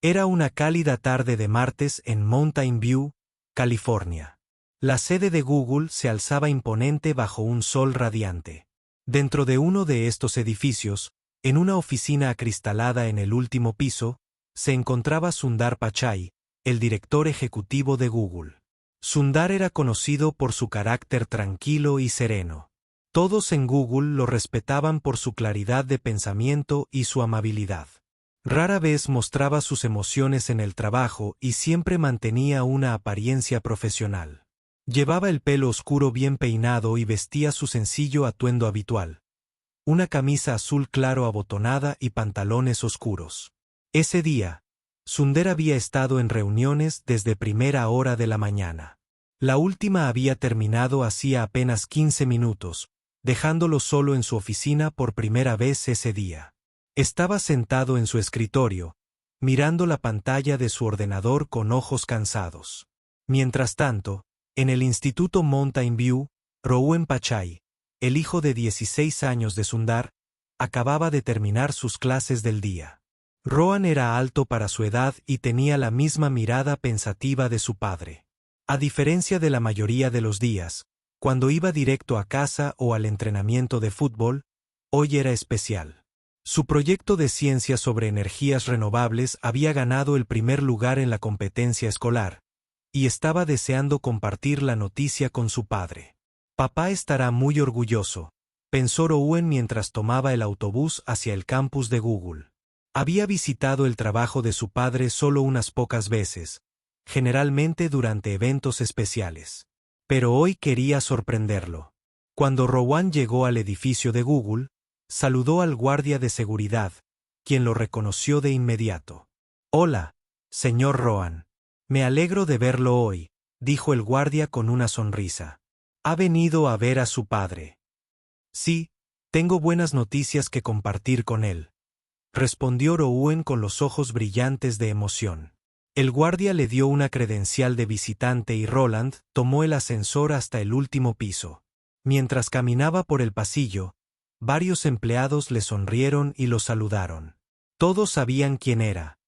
Era una cálida tarde de martes en Mountain View, California. La sede de Google se alzaba imponente bajo un sol radiante. Dentro de uno de estos edificios, en una oficina acristalada en el último piso, se encontraba Sundar Pichai, el director ejecutivo de Google. Sundar era conocido por su carácter tranquilo y sereno. Todos en Google lo respetaban por su claridad de pensamiento y su amabilidad. Rara vez mostraba sus emociones en el trabajo y siempre mantenía una apariencia profesional. Llevaba el pelo oscuro bien peinado y vestía su sencillo atuendo habitual: una camisa azul claro abotonada y pantalones oscuros. Ese día, Sundar había estado en reuniones desde primera hora de la mañana. La última había terminado hacía apenas 15 minutos, dejándolo solo en su oficina por primera vez ese día. Estaba sentado en su escritorio, mirando la pantalla de su ordenador con ojos cansados. Mientras tanto, en el Instituto Mountain View, Rowan Pichai, el hijo de 16 años de Sundar, acababa de terminar sus clases del día. Rowan era alto para su edad y tenía la misma mirada pensativa de su padre. A diferencia de la mayoría de los días, cuando iba directo a casa o al entrenamiento de fútbol, hoy era especial. Su proyecto de ciencia sobre energías renovables había ganado el primer lugar en la competencia escolar, y estaba deseando compartir la noticia con su padre. Papá estará muy orgulloso, pensó Rowan mientras tomaba el autobús hacia el campus de Google. Había visitado el trabajo de su padre solo unas pocas veces, generalmente durante eventos especiales. Pero hoy quería sorprenderlo. Cuando Rowan llegó al edificio de Google, saludó al guardia de seguridad, quien lo reconoció de inmediato. «Hola, señor Rowan. Me alegro de verlo hoy», dijo el guardia con una sonrisa. «¿Ha venido a ver a su padre?» «Sí, tengo buenas noticias que compartir con él», respondió Rowan con los ojos brillantes de emoción. El guardia le dio una credencial de visitante y Roland tomó el ascensor hasta el último piso. Mientras caminaba por el pasillo, varios empleados le sonrieron y lo saludaron. Todos sabían quién era: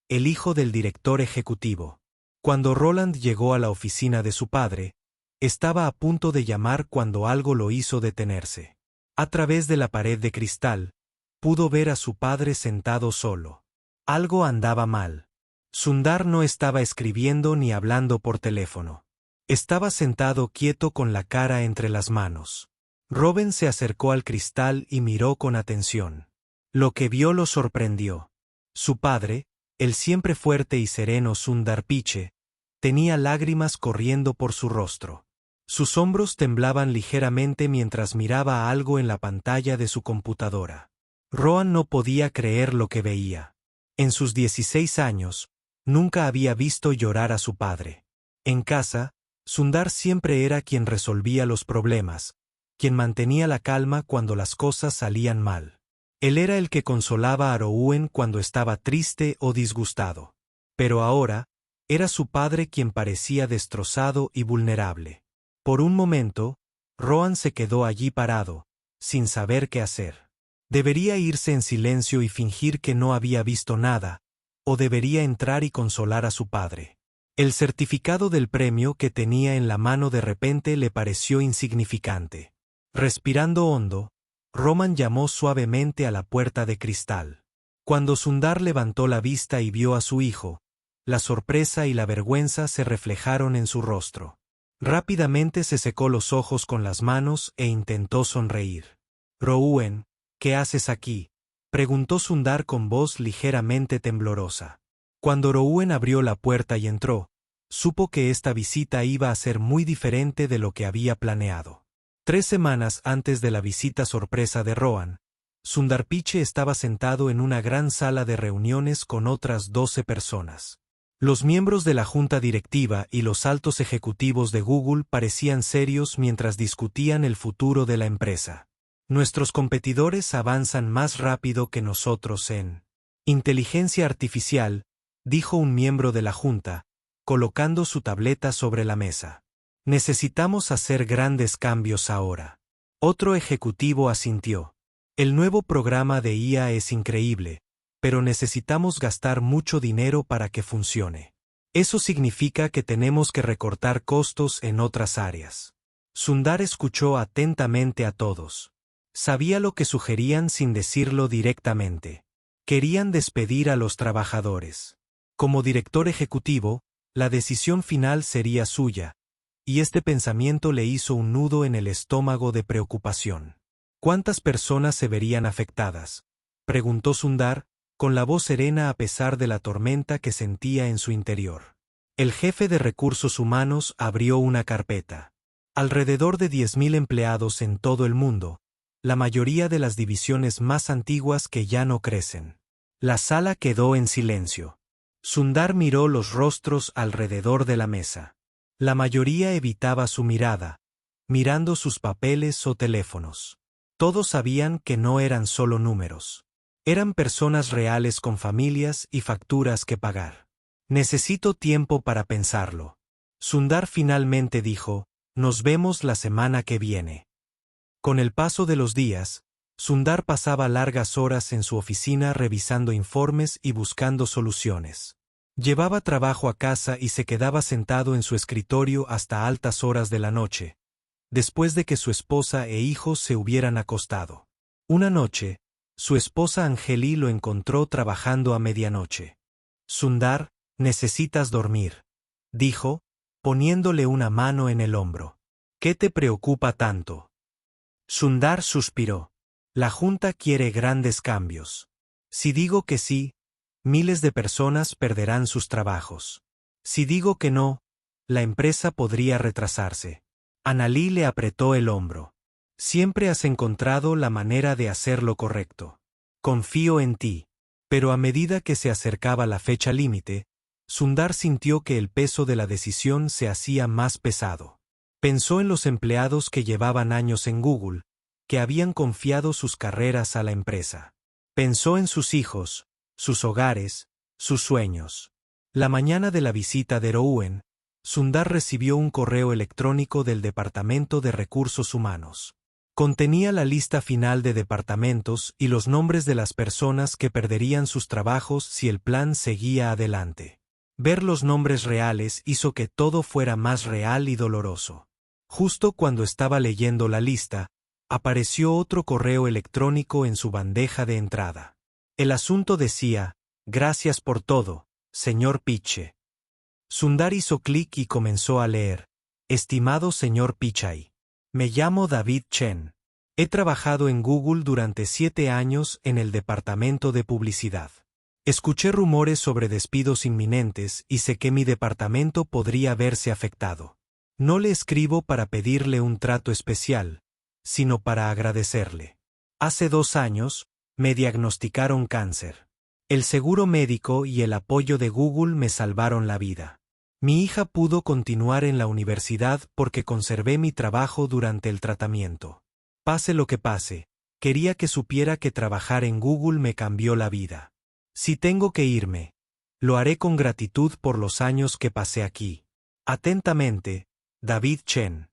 el hijo del director ejecutivo. Cuando Roland llegó a la oficina de su padre, estaba a punto de llamar cuando algo lo hizo detenerse. A través de la pared de cristal, pudo ver a su padre sentado solo. Algo andaba mal. Sundar no estaba escribiendo ni hablando por teléfono. Estaba sentado quieto con la cara entre las manos. Rowan se acercó al cristal y miró con atención. Lo que vio lo sorprendió. Su padre, el siempre fuerte y sereno Sundar Pichai, tenía lágrimas corriendo por su rostro. Sus hombros temblaban ligeramente mientras miraba a algo en la pantalla de su computadora. Rowan no podía creer lo que veía. En sus 16 años, nunca había visto llorar a su padre. En casa, Sundar siempre era quien resolvía los problemas, quien mantenía la calma cuando las cosas salían mal. Él era el que consolaba a Rowan cuando estaba triste o disgustado. Pero ahora, era su padre quien parecía destrozado y vulnerable. Por un momento, Rowan se quedó allí parado, sin saber qué hacer. ¿Debería irse en silencio y fingir que no había visto nada, o debería entrar y consolar a su padre? El certificado del premio que tenía en la mano de repente le pareció insignificante. Respirando hondo, Rowan llamó suavemente a la puerta de cristal. Cuando Sundar levantó la vista y vio a su hijo, la sorpresa y la vergüenza se reflejaron en su rostro. Rápidamente se secó los ojos con las manos e intentó sonreír. «Rowan, ¿qué haces aquí?», preguntó Sundar con voz ligeramente temblorosa. Cuando Rowan abrió la puerta y entró, supo que esta visita iba a ser muy diferente de lo que había planeado. 3 semanas antes de la visita sorpresa de Rowan, Sundar Pichai estaba sentado en una gran sala de reuniones con otras 12 personas. Los miembros de la junta directiva y los altos ejecutivos de Google parecían serios mientras discutían el futuro de la empresa. «Nuestros competidores avanzan más rápido que nosotros en inteligencia artificial», dijo un miembro de la junta, colocando su tableta sobre la mesa. «Necesitamos hacer grandes cambios ahora». Otro ejecutivo asintió. «El nuevo programa de IA es increíble, pero necesitamos gastar mucho dinero para que funcione. Eso significa que tenemos que recortar costos en otras áreas. Sundar escuchó atentamente a todos. Sabía lo que sugerían sin decirlo directamente. Querían despedir a los trabajadores. Como director ejecutivo, la decisión final sería suya, y este pensamiento le hizo un nudo en el estómago de preocupación. ¿Cuántas personas se verían afectadas?, preguntó Sundar, con la voz serena a pesar de la tormenta que sentía en su interior. El jefe de recursos humanos abrió una carpeta. Alrededor de 10.000 empleados en todo el mundo, la mayoría de las divisiones más antiguas que ya no crecen. La sala quedó en silencio. Sundar miró los rostros alrededor de la mesa. La mayoría evitaba su mirada, mirando sus papeles o teléfonos. Todos sabían que no eran solo números. Eran personas reales con familias y facturas que pagar. Necesito tiempo para pensarlo. Sundar finalmente dijo, nos vemos la semana que viene. Con el paso de los días, Sundar pasaba largas horas en su oficina revisando informes y buscando soluciones. Llevaba trabajo a casa y se quedaba sentado en su escritorio hasta altas horas de la noche, después de que su esposa e hijos se hubieran acostado. Una noche, su esposa Angeli lo encontró trabajando a medianoche. Sundar, necesitas dormir, dijo, poniéndole una mano en el hombro. ¿Qué te preocupa tanto? Sundar suspiró. La Junta quiere grandes cambios. Si digo que sí, miles de personas perderán sus trabajos. Si digo que no, la empresa podría retrasarse. Anali le apretó el hombro. Siempre has encontrado la manera de hacer lo correcto. Confío en ti. Pero a medida que se acercaba la fecha límite, Sundar sintió que el peso de la decisión se hacía más pesado. Pensó en los empleados que llevaban años en Google, que habían confiado sus carreras a la empresa. Pensó en sus hijos, sus hogares, sus sueños. La mañana de la visita de Rouen, Sundar recibió un correo electrónico del Departamento de Recursos Humanos. Contenía la lista final de departamentos y los nombres de las personas que perderían sus trabajos si el plan seguía adelante. Ver los nombres reales hizo que todo fuera más real y doloroso. Justo cuando estaba leyendo la lista, apareció otro correo electrónico en su bandeja de entrada. El asunto decía, gracias por todo, señor Pichai. Sundar hizo clic y comenzó a leer, estimado señor Pichai. Me llamo David Chen. He trabajado en Google durante 7 años en el departamento de publicidad. Escuché rumores sobre despidos inminentes y sé que mi departamento podría verse afectado. No le escribo para pedirle un trato especial, sino para agradecerle. Hace 2 años, me diagnosticaron cáncer. El seguro médico y el apoyo de Google me salvaron la vida. Mi hija pudo continuar en la universidad porque conservé mi trabajo durante el tratamiento. Pase lo que pase, quería que supiera que trabajar en Google me cambió la vida. Si tengo que irme, lo haré con gratitud por los años que pasé aquí. Atentamente, David Chen.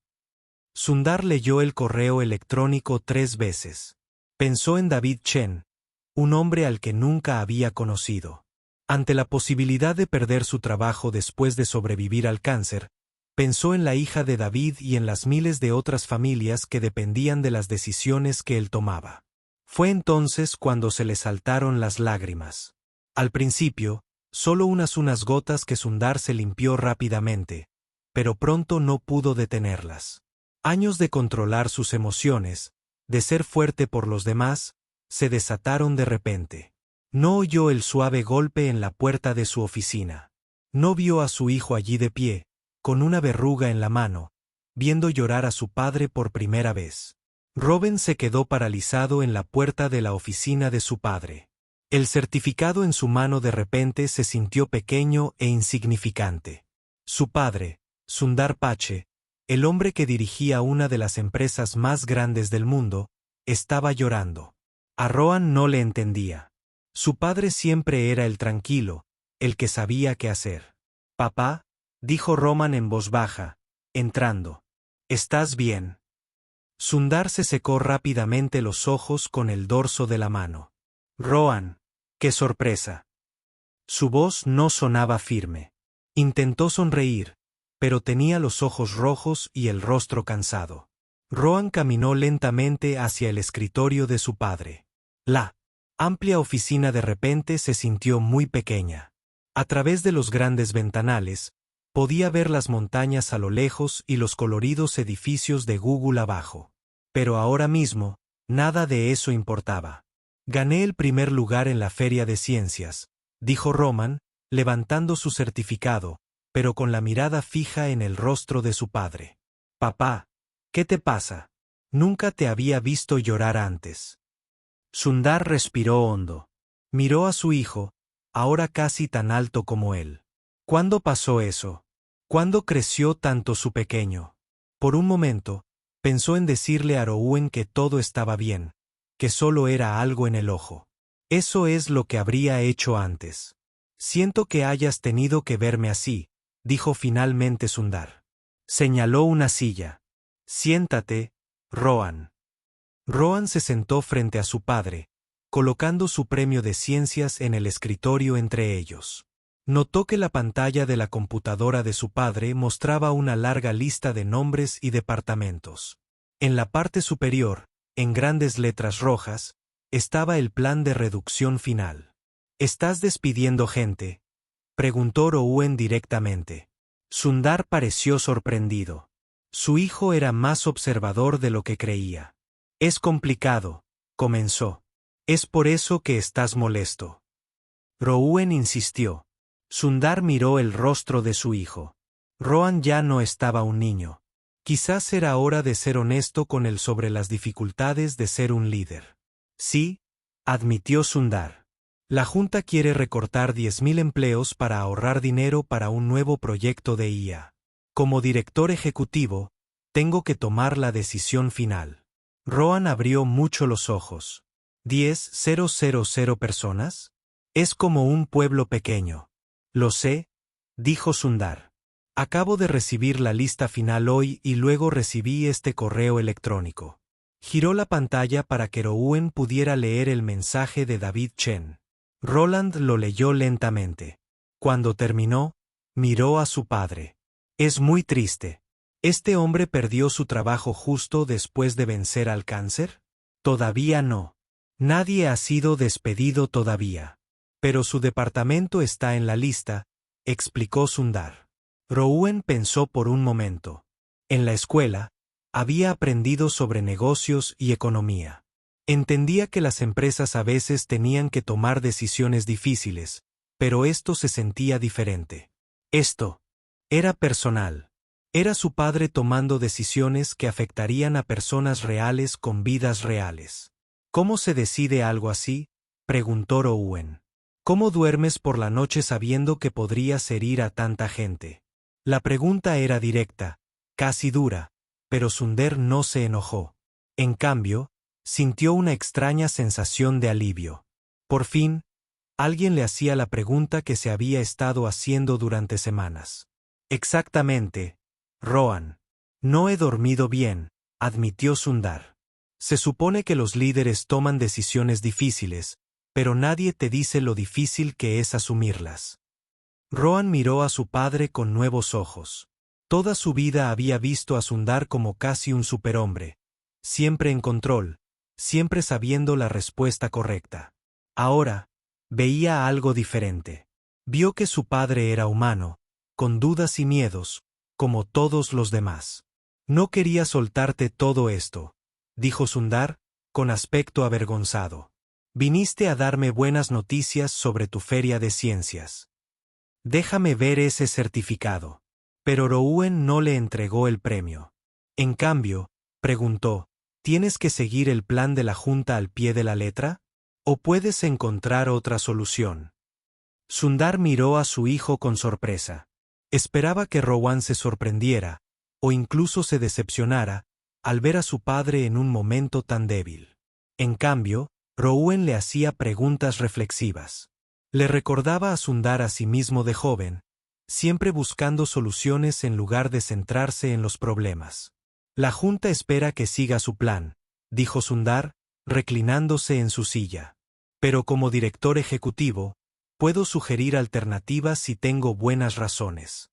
Sundar leyó el correo electrónico 3 veces. Pensó en David Chen, un hombre al que nunca había conocido. Ante la posibilidad de perder su trabajo después de sobrevivir al cáncer, pensó en la hija de David y en las miles de otras familias que dependían de las decisiones que él tomaba. Fue entonces cuando se le saltaron las lágrimas. Al principio, solo unas gotas que Sundar se limpió rápidamente, pero pronto no pudo detenerlas. Años de controlar sus emociones, de ser fuerte por los demás, se desataron de repente. No oyó el suave golpe en la puerta de su oficina. No vio a su hijo allí de pie, con una verruga en la mano, viendo llorar a su padre por primera vez. Robin se quedó paralizado en la puerta de la oficina de su padre. El certificado en su mano de repente se sintió pequeño e insignificante. Su padre, Sundar Pichai, el hombre que dirigía una de las empresas más grandes del mundo, estaba llorando. A Rohan no le entendía. Su padre siempre era el tranquilo, el que sabía qué hacer. Papá, dijo Rohan en voz baja, entrando. ¿Estás bien? Sundar se secó rápidamente los ojos con el dorso de la mano. Rohan, ¡Qué sorpresa! Su voz no sonaba firme. Intentó sonreír, pero tenía los ojos rojos y el rostro cansado. Rohan caminó lentamente hacia el escritorio de su padre. La amplia oficina de repente se sintió muy pequeña. A través de los grandes ventanales, podía ver las montañas a lo lejos y los coloridos edificios de Google abajo. Pero ahora mismo, nada de eso importaba. Gané el primer lugar en la Feria de Ciencias, dijo Roman, levantando su certificado, pero con la mirada fija en el rostro de su padre. Papá, ¿qué te pasa? Nunca te había visto llorar antes. Sundar respiró hondo. Miró a su hijo, ahora casi tan alto como él. ¿Cuándo pasó eso? ¿Cuándo creció tanto su pequeño? Por un momento, pensó en decirle a Rowan que todo estaba bien, que solo era algo en el ojo. Eso es lo que habría hecho antes. Siento que hayas tenido que verme así, dijo finalmente Sundar. Señaló una silla. Siéntate, Rohan. Rohan se sentó frente a su padre, colocando su premio de ciencias en el escritorio entre ellos. Notó que la pantalla de la computadora de su padre mostraba una larga lista de nombres y departamentos. En la parte superior, en grandes letras rojas, estaba el plan de reducción final. ¿Estás despidiendo gente?, preguntó Rowan directamente. Sundar pareció sorprendido. Su hijo era más observador de lo que creía. Es complicado, comenzó. Es por eso que estás molesto. Rowan insistió. Sundar miró el rostro de su hijo. Rohan ya no estaba un niño. Quizás era hora de ser honesto con él sobre las dificultades de ser un líder. Sí, admitió Sundar. La Junta quiere recortar 10.000 empleos para ahorrar dinero para un nuevo proyecto de IA. Como director ejecutivo, tengo que tomar la decisión final. Rohan abrió mucho los ojos. ¿10.000 personas? Es como un pueblo pequeño. Lo sé, dijo Sundar. Acabo de recibir la lista final hoy y luego recibí este correo electrónico. Giró la pantalla para que Rowan pudiera leer el mensaje de David Chen. Roland lo leyó lentamente. Cuando terminó, miró a su padre. Es muy triste. ¿Este hombre perdió su trabajo justo después de vencer al cáncer? Todavía no. Nadie ha sido despedido todavía. Pero su departamento está en la lista, explicó Sundar. Rowan pensó por un momento. En la escuela, había aprendido sobre negocios y economía. Entendía que las empresas a veces tenían que tomar decisiones difíciles, pero esto se sentía diferente. Esto era personal. Era su padre tomando decisiones que afectarían a personas reales con vidas reales. ¿Cómo se decide algo así?, preguntó Rowan. ¿Cómo duermes por la noche sabiendo que podrías herir a tanta gente? La pregunta era directa, casi dura, pero Sundar no se enojó. En cambio, sintió una extraña sensación de alivio. Por fin, alguien le hacía la pregunta que se había estado haciendo durante semanas. Exactamente, Rohan. No he dormido bien, admitió Sundar. Se supone que los líderes toman decisiones difíciles, pero nadie te dice lo difícil que es asumirlas. Rohan miró a su padre con nuevos ojos. Toda su vida había visto a Sundar como casi un superhombre, siempre en control, siempre sabiendo la respuesta correcta. Ahora, veía algo diferente. Vio que su padre era humano, con dudas y miedos, como todos los demás. No quería soltarte todo esto, dijo Sundar, con aspecto avergonzado. Viniste a darme buenas noticias sobre tu feria de ciencias. Déjame ver ese certificado. Pero Rowan no le entregó el premio. En cambio, preguntó, ¿tienes que seguir el plan de la Junta al pie de la letra? ¿O puedes encontrar otra solución? Sundar miró a su hijo con sorpresa. Esperaba que Rowan se sorprendiera, o incluso se decepcionara, al ver a su padre en un momento tan débil. En cambio, Rowan le hacía preguntas reflexivas. Le recordaba a Sundar a sí mismo de joven, siempre buscando soluciones en lugar de centrarse en los problemas. La Junta espera que siga su plan, dijo Sundar, reclinándose en su silla. Pero como director ejecutivo, puedo sugerir alternativas si tengo buenas razones.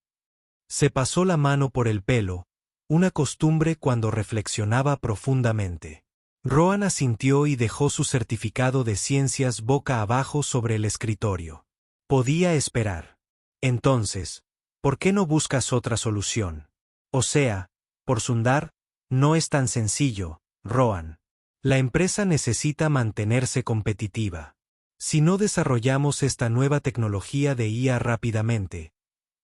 Se pasó la mano por el pelo, una costumbre cuando reflexionaba profundamente. Rowan asintió y dejó su certificado de ciencias boca abajo sobre el escritorio. Podía esperar. Entonces, ¿por qué no buscas otra solución? O sea, por Sundar, no es tan sencillo, Rowan. La empresa necesita mantenerse competitiva. Si no desarrollamos esta nueva tecnología de IA rápidamente,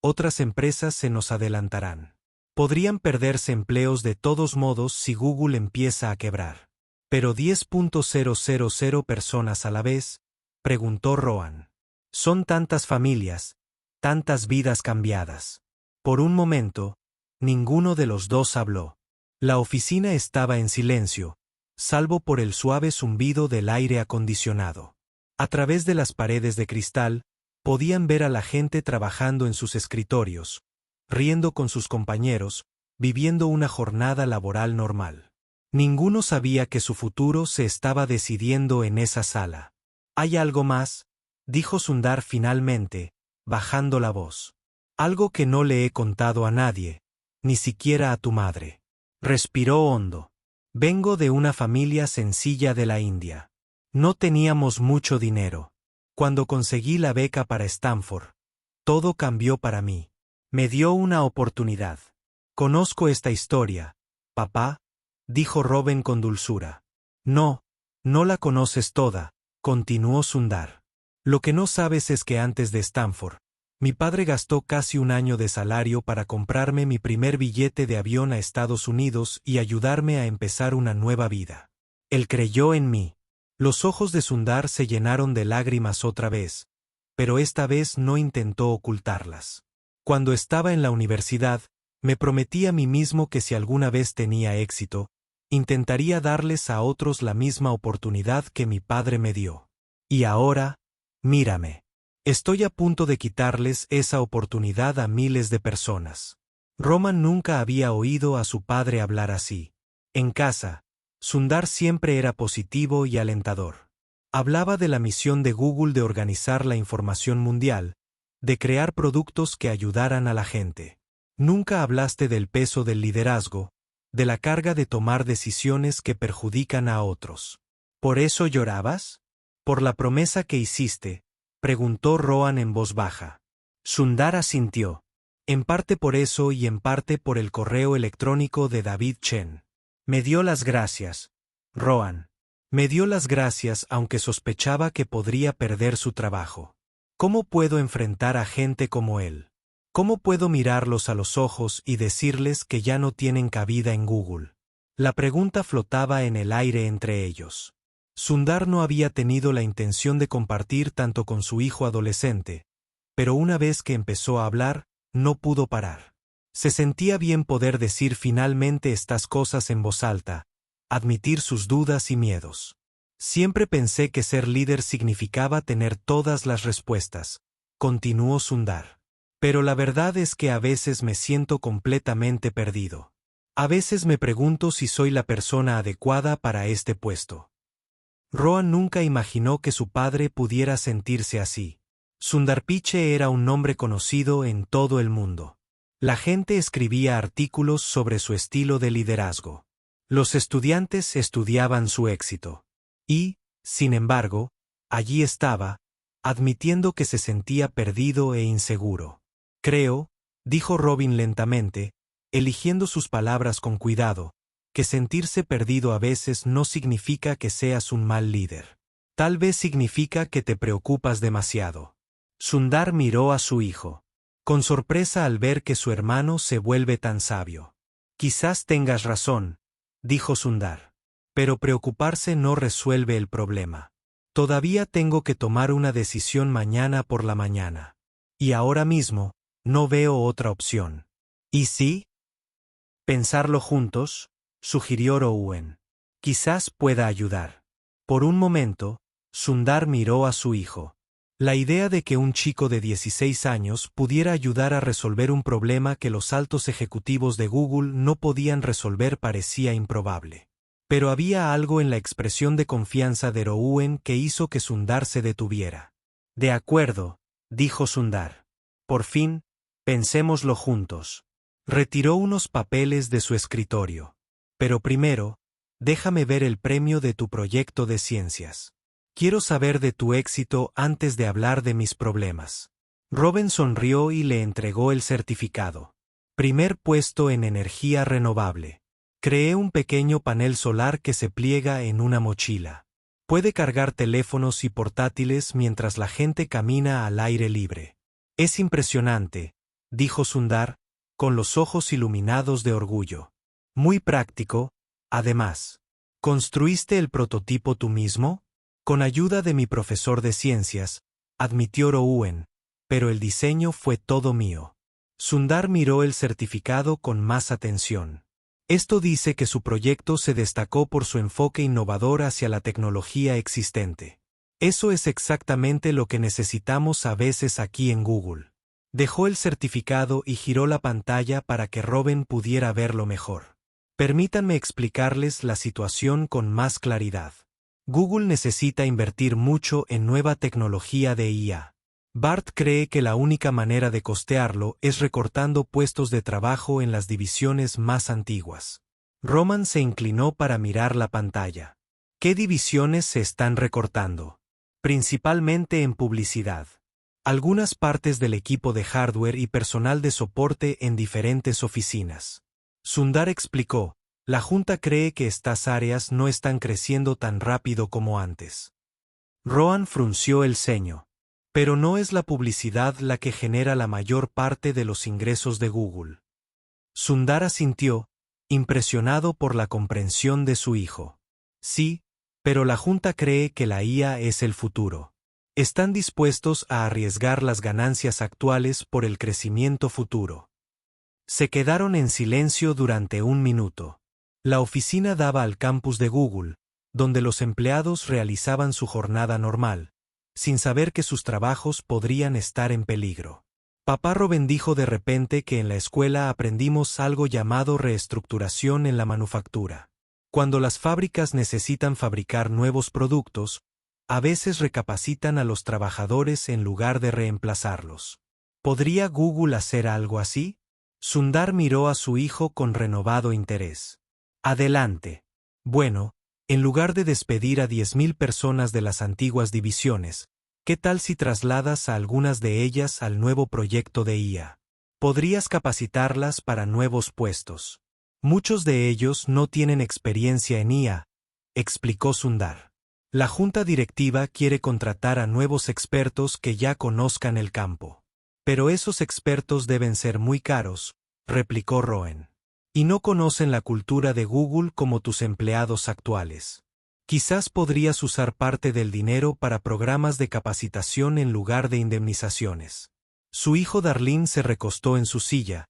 otras empresas se nos adelantarán. Podrían perderse empleos de todos modos si Google empieza a quebrar. ¿Pero 10.000 personas a la vez? Preguntó Rowan. Son tantas familias, tantas vidas cambiadas. Por un momento, ninguno de los dos habló. La oficina estaba en silencio, salvo por el suave zumbido del aire acondicionado. A través de las paredes de cristal, podían ver a la gente trabajando en sus escritorios, riendo con sus compañeros, viviendo una jornada laboral normal. Ninguno sabía que su futuro se estaba decidiendo en esa sala. «¿Hay algo más?», dijo Sundar finalmente, bajando la voz. «Algo que no le he contado a nadie, ni siquiera a tu madre». Respiró hondo. «Vengo de una familia sencilla de la India. No teníamos mucho dinero. Cuando conseguí la beca para Stanford, todo cambió para mí. Me dio una oportunidad. Conozco esta historia, papá», dijo Robin con dulzura. «No, no la conoces toda», continuó Sundar. «Lo que no sabes es que antes de Stanford, mi padre gastó casi un año de salario para comprarme mi primer billete de avión a Estados Unidos y ayudarme a empezar una nueva vida. Él creyó en mí». Los ojos de Sundar se llenaron de lágrimas otra vez, pero esta vez no intentó ocultarlas. «Cuando estaba en la universidad, me prometí a mí mismo que si alguna vez tenía éxito, intentaría darles a otros la misma oportunidad que mi padre me dio. Y ahora, mírame. Estoy a punto de quitarles esa oportunidad a miles de personas». Roman nunca había oído a su padre hablar así. En casa, Sundar siempre era positivo y alentador. Hablaba de la misión de Google de organizar la información mundial, de crear productos que ayudaran a la gente. Nunca hablaste del peso del liderazgo, de la carga de tomar decisiones que perjudican a otros. ¿Por eso llorabas? ¿Por la promesa que hiciste?, preguntó Rowan en voz baja. Sundar asintió. En parte por eso y en parte por el correo electrónico de David Chen. Me dio las gracias, Rowan. Me dio las gracias aunque sospechaba que podría perder su trabajo. ¿Cómo puedo enfrentar a gente como él? ¿Cómo puedo mirarlos a los ojos y decirles que ya no tienen cabida en Google? La pregunta flotaba en el aire entre ellos. Sundar no había tenido la intención de compartir tanto con su hijo adolescente, pero una vez que empezó a hablar, no pudo parar. Se sentía bien poder decir finalmente estas cosas en voz alta, admitir sus dudas y miedos. Siempre pensé que ser líder significaba tener todas las respuestas, continuó Sundar. Pero la verdad es que a veces me siento completamente perdido. A veces me pregunto si soy la persona adecuada para este puesto. Rowan nunca imaginó que su padre pudiera sentirse así. Sundar Pichai era un nombre conocido en todo el mundo. La gente escribía artículos sobre su estilo de liderazgo. Los estudiantes estudiaban su éxito. Y, sin embargo, allí estaba, admitiendo que se sentía perdido e inseguro. Creo, dijo Robin lentamente, eligiendo sus palabras con cuidado, que sentirse perdido a veces no significa que seas un mal líder. Tal vez significa que te preocupas demasiado. Sundar miró a su hijo, con sorpresa al ver que su hermano se vuelve tan sabio. Quizás tengas razón, dijo Sundar. Pero preocuparse no resuelve el problema. Todavía tengo que tomar una decisión mañana por la mañana. Y ahora mismo, no veo otra opción. ¿Y sí? Pensarlo juntos, sugirió Rowan. Quizás pueda ayudar. Por un momento, Sundar miró a su hijo. La idea de que un chico de 16 años pudiera ayudar a resolver un problema que los altos ejecutivos de Google no podían resolver parecía improbable. Pero había algo en la expresión de confianza de Rouen que hizo que Sundar se detuviera. De acuerdo, dijo Sundar. Por fin, pensémoslo juntos. Retiró unos papeles de su escritorio. Pero primero, déjame ver el premio de tu proyecto de ciencias. Quiero saber de tu éxito antes de hablar de mis problemas. Robin sonrió y le entregó el certificado. Primer puesto en energía renovable. Creé un pequeño panel solar que se pliega en una mochila. Puede cargar teléfonos y portátiles mientras la gente camina al aire libre. Es impresionante, dijo Sundar, con los ojos iluminados de orgullo. Muy práctico, además. ¿Construiste el prototipo tú mismo? Con ayuda de mi profesor de ciencias, admitió Rouen, pero el diseño fue todo mío. Sundar miró el certificado con más atención. Esto dice que su proyecto se destacó por su enfoque innovador hacia la tecnología existente. Eso es exactamente lo que necesitamos a veces aquí en Google. Dejó el certificado y giró la pantalla para que Robin pudiera verlo mejor. Permítanme explicarles la situación con más claridad. Google necesita invertir mucho en nueva tecnología de IA. Bart cree que la única manera de costearlo es recortando puestos de trabajo en las divisiones más antiguas. Roman se inclinó para mirar la pantalla. ¿Qué divisiones se están recortando? Principalmente en publicidad. Algunas partes del equipo de hardware y personal de soporte en diferentes oficinas. Sundar explicó, la Junta cree que estas áreas no están creciendo tan rápido como antes. Rohan frunció el ceño. Pero no es la publicidad la que genera la mayor parte de los ingresos de Google. Sundar asintió, impresionado por la comprensión de su hijo. Sí, pero la Junta cree que la IA es el futuro. Están dispuestos a arriesgar las ganancias actuales por el crecimiento futuro. Se quedaron en silencio durante un minuto. La oficina daba al campus de Google, donde los empleados realizaban su jornada normal, sin saber que sus trabajos podrían estar en peligro. Papá Robin dijo de repente que en la escuela aprendimos algo llamado reestructuración en la manufactura. Cuando las fábricas necesitan fabricar nuevos productos, a veces recapacitan a los trabajadores en lugar de reemplazarlos. ¿Podría Google hacer algo así? Sundar miró a su hijo con renovado interés. Adelante. Bueno, en lugar de despedir a 10.000 personas de las antiguas divisiones, ¿qué tal si trasladas a algunas de ellas al nuevo proyecto de IA? Podrías capacitarlas para nuevos puestos. Muchos de ellos no tienen experiencia en IA, explicó Sundar. La junta directiva quiere contratar a nuevos expertos que ya conozcan el campo. Pero esos expertos deben ser muy caros, replicó Rowan. Y no conocen la cultura de Google como tus empleados actuales. Quizás podrías usar parte del dinero para programas de capacitación en lugar de indemnizaciones. Su hijo Darlene se recostó en su silla,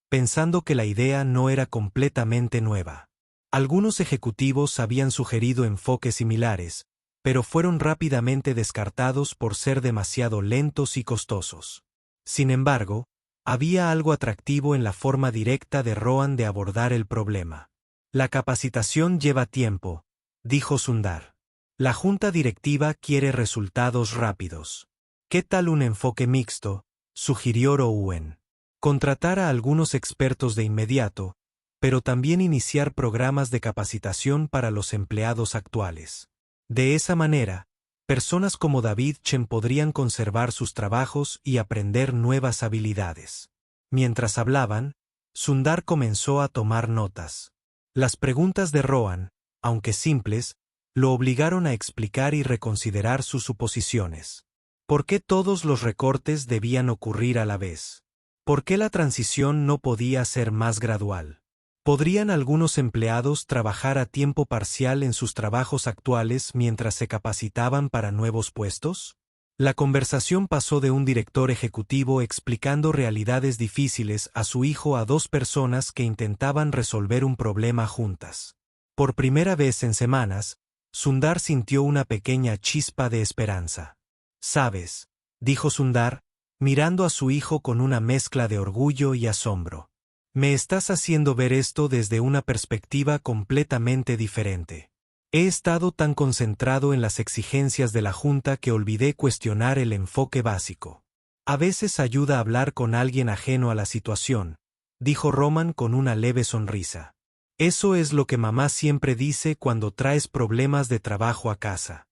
pensando que la idea no era completamente nueva. Algunos ejecutivos habían sugerido enfoques similares, pero fueron rápidamente descartados por ser demasiado lentos y costosos. Sin embargo, había algo atractivo en la forma directa de Rohan de abordar el problema. La capacitación lleva tiempo, dijo Sundar. La junta directiva quiere resultados rápidos. ¿Qué tal un enfoque mixto?, sugirió Rowan. Contratar a algunos expertos de inmediato, pero también iniciar programas de capacitación para los empleados actuales. De esa manera, personas como David Chen podrían conservar sus trabajos y aprender nuevas habilidades. Mientras hablaban, Sundar comenzó a tomar notas. Las preguntas de Rohan, aunque simples, lo obligaron a explicar y reconsiderar sus suposiciones. ¿Por qué todos los recortes debían ocurrir a la vez? ¿Por qué la transición no podía ser más gradual? ¿Podrían algunos empleados trabajar a tiempo parcial en sus trabajos actuales mientras se capacitaban para nuevos puestos? La conversación pasó de un director ejecutivo explicando realidades difíciles a su hijo a dos personas que intentaban resolver un problema juntas. Por primera vez en semanas, Sundar sintió una pequeña chispa de esperanza. «¿Sabes?», dijo Sundar, mirando a su hijo con una mezcla de orgullo y asombro. Me estás haciendo ver esto desde una perspectiva completamente diferente. He estado tan concentrado en las exigencias de la junta que olvidé cuestionar el enfoque básico. A veces ayuda a hablar con alguien ajeno a la situación, dijo Roman con una leve sonrisa. Eso es lo que mamá siempre dice cuando traes problemas de trabajo a casa.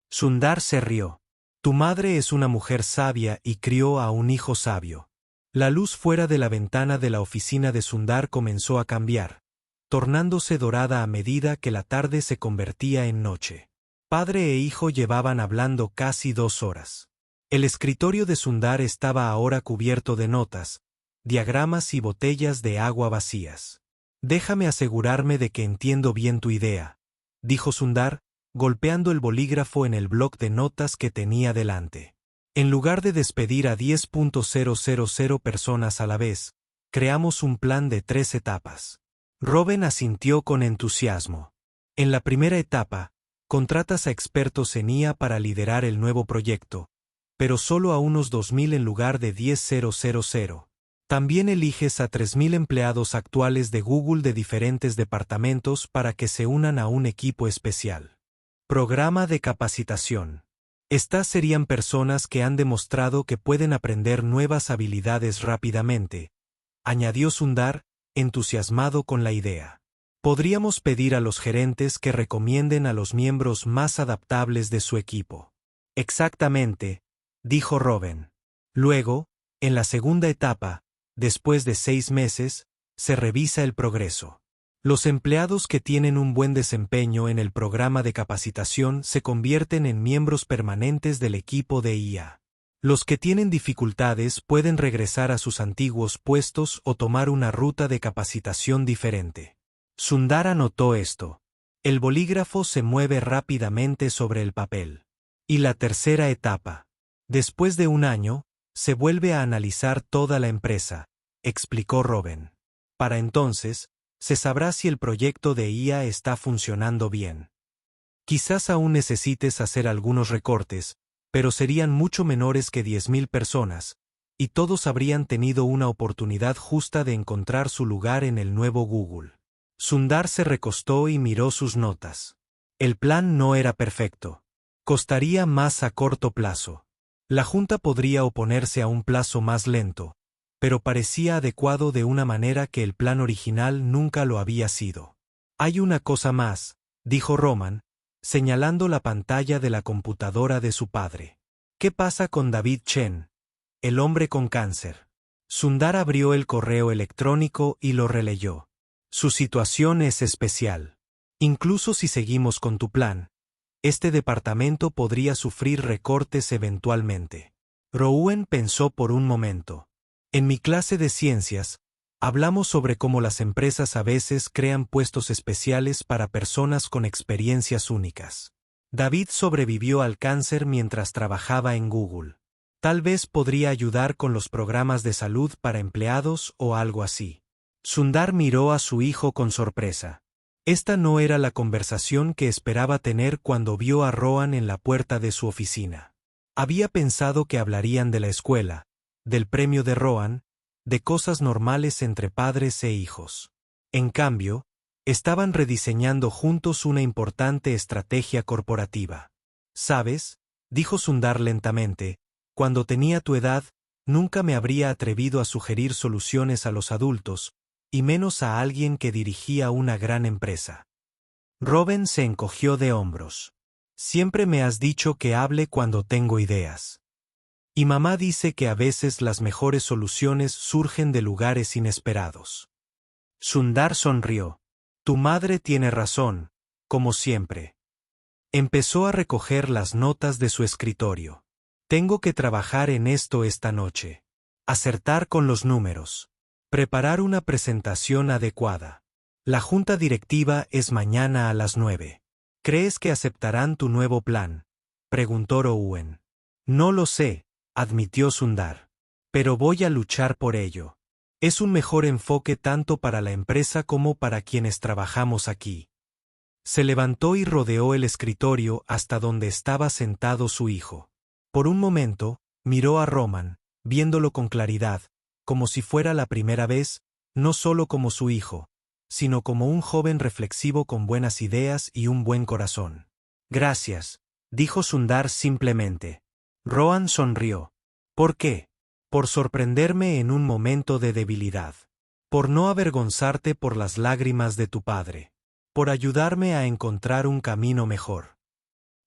Sundar se rió. Tu madre es una mujer sabia y crió a un hijo sabio. La luz fuera de la ventana de la oficina de Sundar comenzó a cambiar, tornándose dorada a medida que la tarde se convertía en noche. Padre e hijo llevaban hablando casi 2 horas. El escritorio de Sundar estaba ahora cubierto de notas, diagramas y botellas de agua vacías. Déjame asegurarme de que entiendo bien tu idea, dijo Sundar, golpeando el bolígrafo en el bloc de notas que tenía delante. En lugar de despedir a 10.000 personas a la vez, creamos un plan de 3 etapas. Robin asintió con entusiasmo. En la primera etapa, contratas a expertos en IA para liderar el nuevo proyecto, pero solo a unos 2.000 en lugar de 10.000. También eliges a 3.000 empleados actuales de Google de diferentes departamentos para que se unan a un equipo especial. Programa de capacitación. Estas serían personas que han demostrado que pueden aprender nuevas habilidades rápidamente, añadió Sundar, entusiasmado con la idea. Podríamos pedir a los gerentes que recomienden a los miembros más adaptables de su equipo. Exactamente, dijo Robin. Luego, en la segunda etapa, después de 6 meses, se revisa el progreso. Los empleados que tienen un buen desempeño en el programa de capacitación se convierten en miembros permanentes del equipo de IA. Los que tienen dificultades pueden regresar a sus antiguos puestos o tomar una ruta de capacitación diferente. Sundar anotó esto. El bolígrafo se mueve rápidamente sobre el papel. Y la tercera etapa. Después de 1 año, se vuelve a analizar toda la empresa, explicó Robin. Para entonces, se sabrá si el proyecto de IA está funcionando bien. Quizás aún necesites hacer algunos recortes, pero serían mucho menores que 10.000 personas, y todos habrían tenido una oportunidad justa de encontrar su lugar en el nuevo Google. Sundar se recostó y miró sus notas. El plan no era perfecto. Costaría más a corto plazo. La junta podría oponerse a un plazo más lento, pero parecía adecuado de una manera que el plan original nunca lo había sido. Hay una cosa más, dijo Roman, señalando la pantalla de la computadora de su padre. ¿Qué pasa con David Chen, el hombre con cáncer? Sundar abrió el correo electrónico y lo releyó. Su situación es especial. Incluso si seguimos con tu plan, este departamento podría sufrir recortes eventualmente. Rowan pensó por un momento. En mi clase de ciencias, hablamos sobre cómo las empresas a veces crean puestos especiales para personas con experiencias únicas. David sobrevivió al cáncer mientras trabajaba en Google. Tal vez podría ayudar con los programas de salud para empleados o algo así. Sundar miró a su hijo con sorpresa. Esta no era la conversación que esperaba tener cuando vio a Rowan en la puerta de su oficina. Había pensado que hablarían de la escuela, del premio de Rowan, de cosas normales entre padres e hijos. En cambio, estaban rediseñando juntos una importante estrategia corporativa. ¿Sabes?, dijo Sundar lentamente, cuando tenía tu edad, nunca me habría atrevido a sugerir soluciones a los adultos, y menos a alguien que dirigía una gran empresa. Robin se encogió de hombros. Siempre me has dicho que hable cuando tengo ideas. Y mamá dice que a veces las mejores soluciones surgen de lugares inesperados. Sundar sonrió. Tu madre tiene razón, como siempre. Empezó a recoger las notas de su escritorio. Tengo que trabajar en esto esta noche. Acertar con los números. Preparar una presentación adecuada. La junta directiva es mañana a las 9. ¿Crees que aceptarán tu nuevo plan?, preguntó Rowan. No lo sé, admitió Sundar. Pero voy a luchar por ello. Es un mejor enfoque tanto para la empresa como para quienes trabajamos aquí. Se levantó y rodeó el escritorio hasta donde estaba sentado su hijo. Por un momento, miró a Roman, viéndolo con claridad, como si fuera la primera vez, no solo como su hijo, sino como un joven reflexivo con buenas ideas y un buen corazón. Gracias, dijo Sundar simplemente. Rohan sonrió. ¿Por qué? Por sorprenderme en un momento de debilidad. Por no avergonzarte por las lágrimas de tu padre. Por ayudarme a encontrar un camino mejor.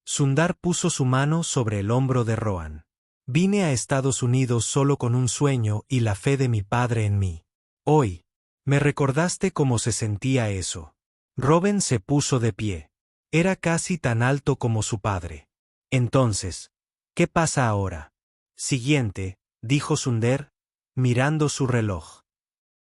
Sundar puso su mano sobre el hombro de Rohan. Vine a Estados Unidos solo con un sueño y la fe de mi padre en mí. Hoy, me recordaste cómo se sentía eso. Robin se puso de pie. Era casi tan alto como su padre. Entonces, ¿qué pasa ahora? Siguiente, dijo Sundar, mirando su reloj.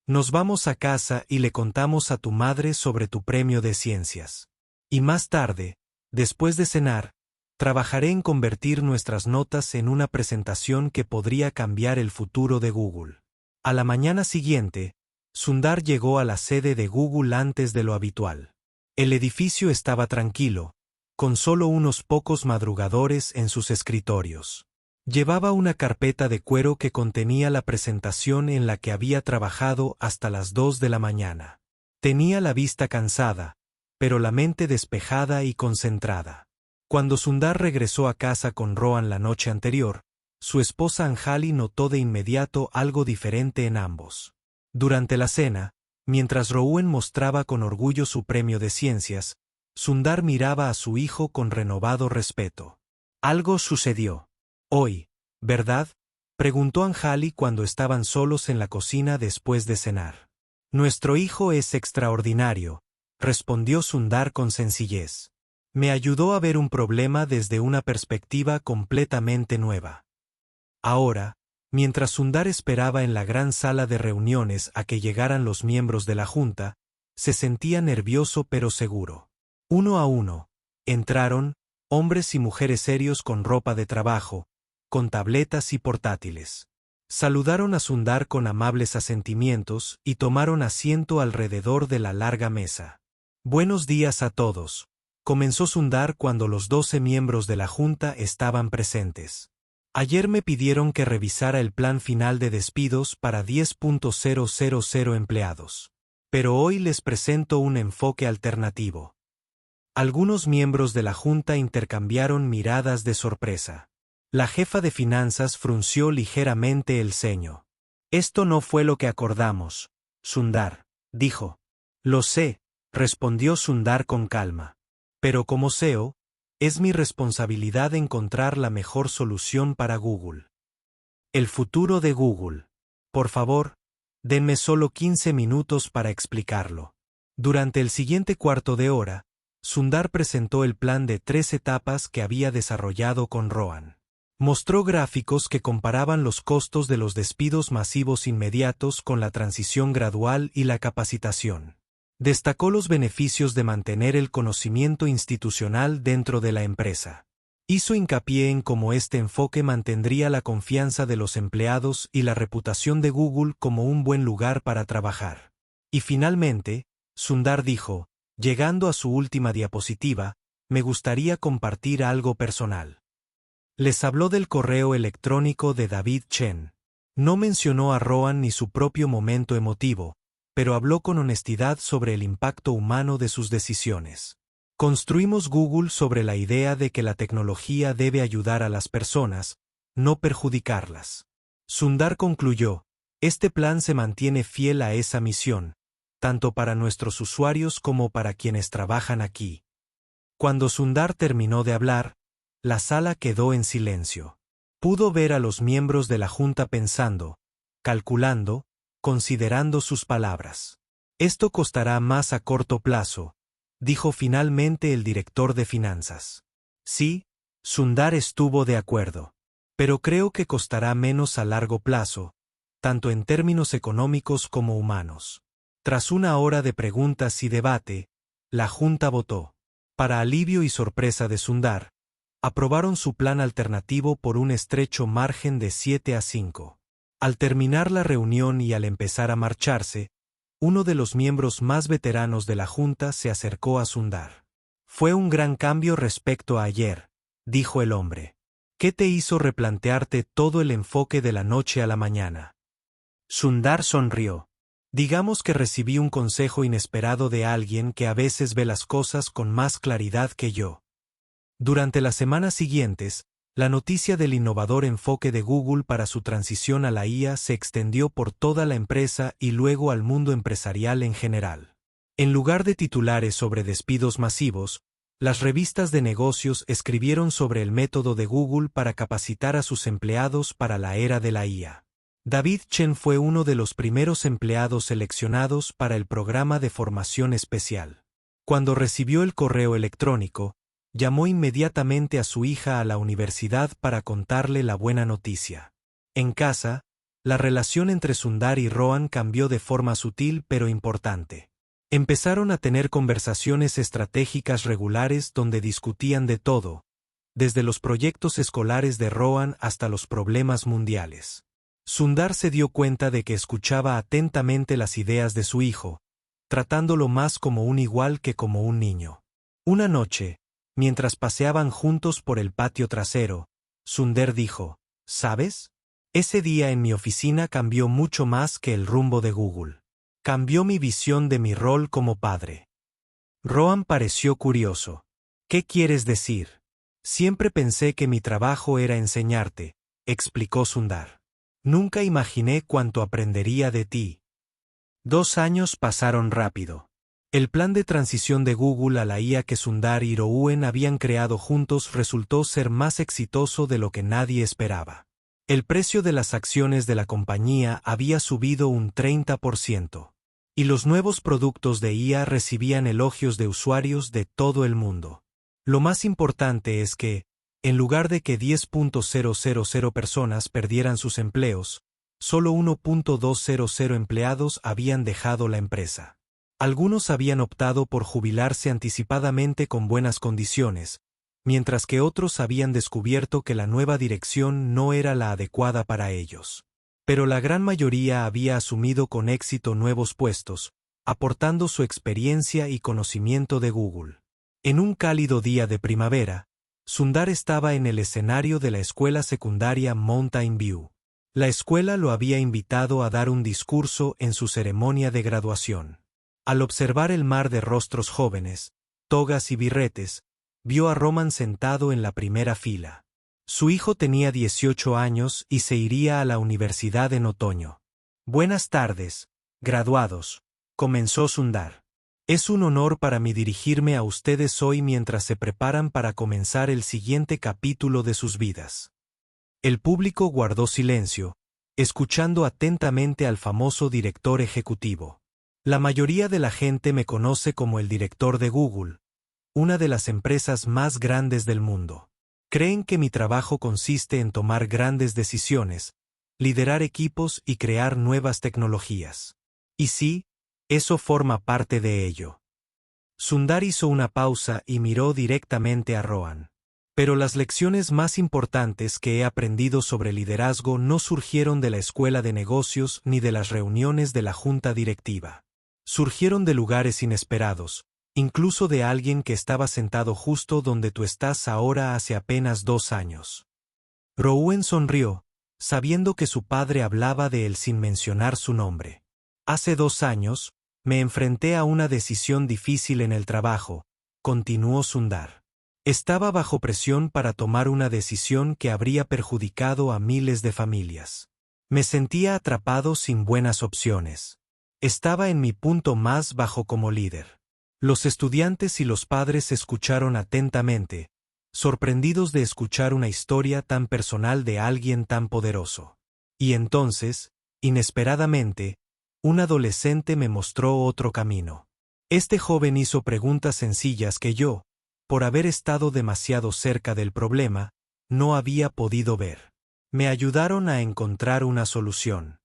Nos vamos a casa y le contamos a tu madre sobre tu premio de ciencias. Y más tarde, después de cenar, trabajaré en convertir nuestras notas en una presentación que podría cambiar el futuro de Google. A la mañana siguiente, Sundar llegó a la sede de Google antes de lo habitual. El edificio estaba tranquilo, con solo unos pocos madrugadores en sus escritorios. Llevaba una carpeta de cuero que contenía la presentación en la que había trabajado hasta las 2 de la mañana. Tenía la vista cansada, pero la mente despejada y concentrada. Cuando Sundar regresó a casa con Rohan la noche anterior, su esposa Anjali notó de inmediato algo diferente en ambos. Durante la cena, mientras Rohan mostraba con orgullo su premio de ciencias, Sundar miraba a su hijo con renovado respeto. Algo sucedió. Hoy, ¿verdad? Preguntó Anjali cuando estaban solos en la cocina después de cenar. Nuestro hijo es extraordinario, respondió Sundar con sencillez. Me ayudó a ver un problema desde una perspectiva completamente nueva. Ahora, mientras Sundar esperaba en la gran sala de reuniones a que llegaran los miembros de la junta, se sentía nervioso pero seguro. Uno a uno, entraron, hombres y mujeres serios con ropa de trabajo, con tabletas y portátiles. Saludaron a Sundar con amables asentimientos y tomaron asiento alrededor de la larga mesa. Buenos días a todos, comenzó Sundar cuando los 12 miembros de la junta estaban presentes. Ayer me pidieron que revisara el plan final de despidos para 10.000 empleados. Pero hoy les presento un enfoque alternativo. Algunos miembros de la junta intercambiaron miradas de sorpresa. La jefa de finanzas frunció ligeramente el ceño. Esto no fue lo que acordamos, Sundar, dijo. Lo sé, respondió Sundar con calma. Pero como CEO, es mi responsabilidad encontrar la mejor solución para Google. El futuro de Google. Por favor, denme solo 15 minutos para explicarlo. Durante el siguiente cuarto de hora, Sundar presentó el plan de 3 etapas que había desarrollado con Rohan. Mostró gráficos que comparaban los costos de los despidos masivos inmediatos con la transición gradual y la capacitación. Destacó los beneficios de mantener el conocimiento institucional dentro de la empresa. Hizo hincapié en cómo este enfoque mantendría la confianza de los empleados y la reputación de Google como un buen lugar para trabajar. Y finalmente, Sundar dijo, llegando a su última diapositiva, me gustaría compartir algo personal. Les habló del correo electrónico de David Chen. No mencionó a Rohan ni su propio momento emotivo, pero habló con honestidad sobre el impacto humano de sus decisiones. Construimos Google sobre la idea de que la tecnología debe ayudar a las personas, no perjudicarlas. Sundar concluyó, este plan se mantiene fiel a esa misión, tanto para nuestros usuarios como para quienes trabajan aquí. Cuando Sundar terminó de hablar, la sala quedó en silencio. Pudo ver a los miembros de la junta pensando, calculando, considerando sus palabras. Esto costará más a corto plazo, dijo finalmente el director de finanzas. Sí, Sundar estuvo de acuerdo. Pero creo que costará menos a largo plazo, tanto en términos económicos como humanos. Tras una hora de preguntas y debate, la junta votó. Para alivio y sorpresa de Sundar, aprobaron su plan alternativo por un estrecho margen de 7-5. Al terminar la reunión y al empezar a marcharse, uno de los miembros más veteranos de la junta se acercó a Sundar. Fue un gran cambio respecto a ayer, dijo el hombre. ¿Qué te hizo replantearte todo el enfoque de la noche a la mañana? Sundar sonrió. Digamos que recibí un consejo inesperado de alguien que a veces ve las cosas con más claridad que yo. Durante las semanas siguientes, la noticia del innovador enfoque de Google para su transición a la IA se extendió por toda la empresa y luego al mundo empresarial en general. En lugar de titulares sobre despidos masivos, las revistas de negocios escribieron sobre el método de Google para capacitar a sus empleados para la era de la IA. David Chen fue uno de los primeros empleados seleccionados para el programa de formación especial. Cuando recibió el correo electrónico, llamó inmediatamente a su hija a la universidad para contarle la buena noticia. En casa, la relación entre Sundar y Rohan cambió de forma sutil pero importante. Empezaron a tener conversaciones estratégicas regulares donde discutían de todo, desde los proyectos escolares de Rohan hasta los problemas mundiales. Sundar se dio cuenta de que escuchaba atentamente las ideas de su hijo, tratándolo más como un igual que como un niño. Una noche, mientras paseaban juntos por el patio trasero, Sundar dijo, ¿sabes? Ese día en mi oficina cambió mucho más que el rumbo de Google. Cambió mi visión de mi rol como padre. Rohan pareció curioso. ¿Qué quieres decir? Siempre pensé que mi trabajo era enseñarte, explicó Sundar. Nunca imaginé cuánto aprendería de ti. 2 años pasaron rápido. El plan de transición de Google a la IA que Sundar y Rohan habían creado juntos resultó ser más exitoso de lo que nadie esperaba. El precio de las acciones de la compañía había subido un 30%. Y los nuevos productos de IA recibían elogios de usuarios de todo el mundo. Lo más importante es que, en lugar de que 10.000 personas perdieran sus empleos, solo 1.200 empleados habían dejado la empresa. Algunos habían optado por jubilarse anticipadamente con buenas condiciones, mientras que otros habían descubierto que la nueva dirección no era la adecuada para ellos. Pero la gran mayoría había asumido con éxito nuevos puestos, aportando su experiencia y conocimiento de Google. En un cálido día de primavera, Sundar estaba en el escenario de la escuela secundaria Mountain View. La escuela lo había invitado a dar un discurso en su ceremonia de graduación. Al observar el mar de rostros jóvenes, togas y birretes, vio a Rohan sentado en la primera fila. Su hijo tenía 18 años y se iría a la universidad en otoño. Buenas tardes, graduados, comenzó Sundar. Es un honor para mí dirigirme a ustedes hoy mientras se preparan para comenzar el siguiente capítulo de sus vidas. El público guardó silencio, escuchando atentamente al famoso director ejecutivo. La mayoría de la gente me conoce como el director de Google, una de las empresas más grandes del mundo. Creen que mi trabajo consiste en tomar grandes decisiones, liderar equipos y crear nuevas tecnologías. Y sí, eso forma parte de ello. Sundar hizo una pausa y miró directamente a Rohan. Pero las lecciones más importantes que he aprendido sobre liderazgo no surgieron de la escuela de negocios ni de las reuniones de la junta directiva. Surgieron de lugares inesperados, incluso de alguien que estaba sentado justo donde tú estás ahora hace apenas 2 años. Rohan sonrió, sabiendo que su padre hablaba de él sin mencionar su nombre. Hace 2 años, me enfrenté a una decisión difícil en el trabajo, continuó Sundar. Estaba bajo presión para tomar una decisión que habría perjudicado a miles de familias. Me sentía atrapado sin buenas opciones. Estaba en mi punto más bajo como líder. Los estudiantes y los padres escucharon atentamente, sorprendidos de escuchar una historia tan personal de alguien tan poderoso. Y entonces, inesperadamente, un adolescente me mostró otro camino. Este joven hizo preguntas sencillas que yo, por haber estado demasiado cerca del problema, no había podido ver. Me ayudaron a encontrar una solución.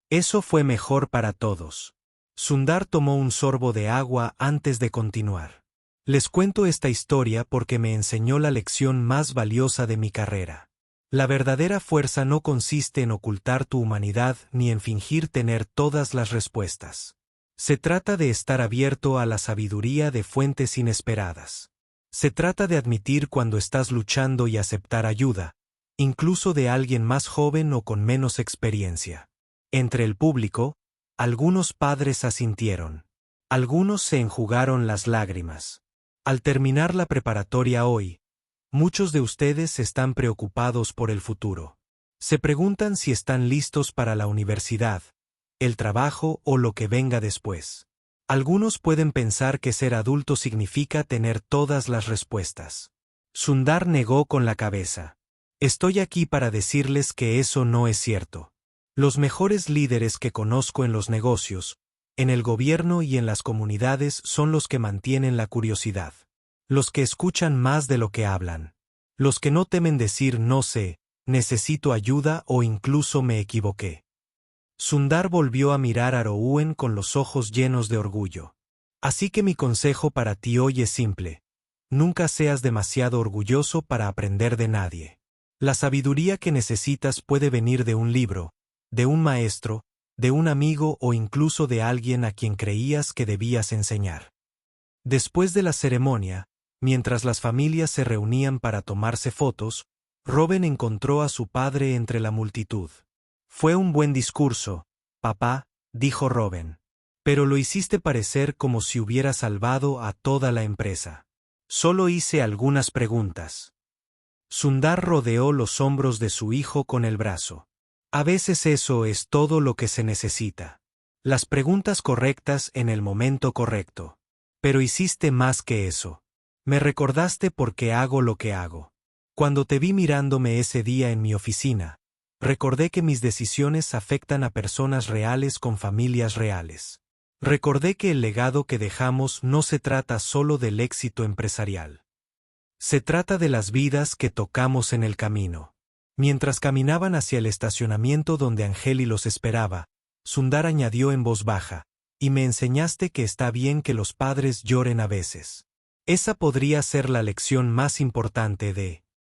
Eso fue mejor para todos. Sundar tomó un sorbo de agua antes de continuar. Les cuento esta historia porque me enseñó la lección más valiosa de mi carrera. La verdadera fuerza no consiste en ocultar tu humanidad ni en fingir tener todas las respuestas. Se trata de estar abierto a la sabiduría de fuentes inesperadas. Se trata de admitir cuando estás luchando y aceptar ayuda, incluso de alguien más joven o con menos experiencia. Entre el público, Algunos padres asintieron. Algunos se enjugaron las lágrimas. Al terminar la preparatoria hoy, muchos de ustedes están preocupados por el futuro. Se preguntan si están listos para la universidad, el trabajo o lo que venga después. Algunos pueden pensar que ser adulto significa tener todas las respuestas. Sundar negó con la cabeza. Estoy aquí para decirles que eso no es cierto. Los mejores líderes que conozco en los negocios, en el gobierno y en las comunidades son los que mantienen la curiosidad. Los que escuchan más de lo que hablan. Los que no temen decir no sé, necesito ayuda o incluso me equivoqué. Sundar volvió a mirar a Rouen con los ojos llenos de orgullo. Así que mi consejo para ti hoy es simple. Nunca seas demasiado orgulloso para aprender de nadie. La sabiduría que necesitas puede venir de un libro, de un maestro, de un amigo o incluso de alguien a quien creías que debías enseñar. Después de la ceremonia, mientras las familias se reunían para tomarse fotos, Robin encontró a su padre entre la multitud. Fue un buen discurso, papá, dijo Robin. Pero lo hiciste parecer como si hubiera salvado a toda la empresa. Solo hice algunas preguntas. Sundar rodeó los hombros de su hijo con el brazo. A veces eso es todo lo que se necesita. Las preguntas correctas en el momento correcto. Pero hiciste más que eso. Me recordaste por qué hago lo que hago. Cuando te vi mirándome ese día en mi oficina, recordé que mis decisiones afectan a personas reales con familias reales. Recordé que el legado que dejamos no se trata solo del éxito empresarial. Se trata de las vidas que tocamos en el camino. Mientras caminaban hacia el estacionamiento donde Angeli los esperaba, Sundar añadió en voz baja, y me enseñaste que está bien que los padres lloren a veces. Esa podría ser la lección más importante de